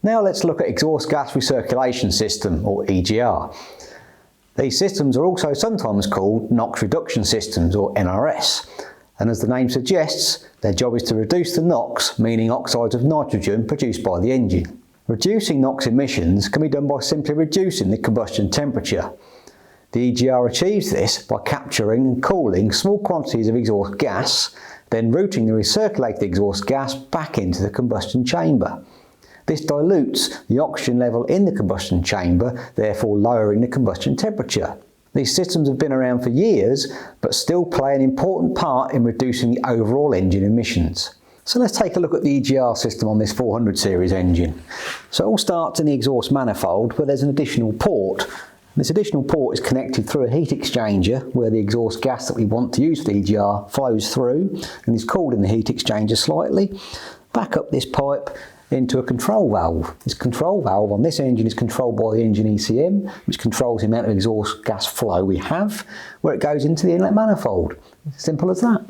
Now let's look at exhaust gas recirculation system, or EGR. These systems are also sometimes called NOx reduction systems, or NRS. And as the name suggests, their job is to reduce the NOx, meaning oxides of nitrogen produced by the engine. Reducing NOx emissions can be done by simply reducing the combustion temperature. The EGR achieves this by capturing and cooling small quantities of exhaust gas, then routing the recirculated exhaust gas back into the combustion chamber. This dilutes the oxygen level in the combustion chamber, therefore lowering the combustion temperature. These systems have been around for years, but still play an important part in reducing the overall engine emissions. So let's take a look at the EGR system on this 400 series engine. So it all starts in the exhaust manifold, where there's an additional port. This additional port is connected through a heat exchanger, where the exhaust gas that we want to use for the EGR flows through and is cooled in the heat exchanger slightly. Back up this pipe into a control valve. This control valve on this engine is controlled by the engine ECM, which controls the amount of exhaust gas flow we have, where it goes into the inlet manifold. Simple as that.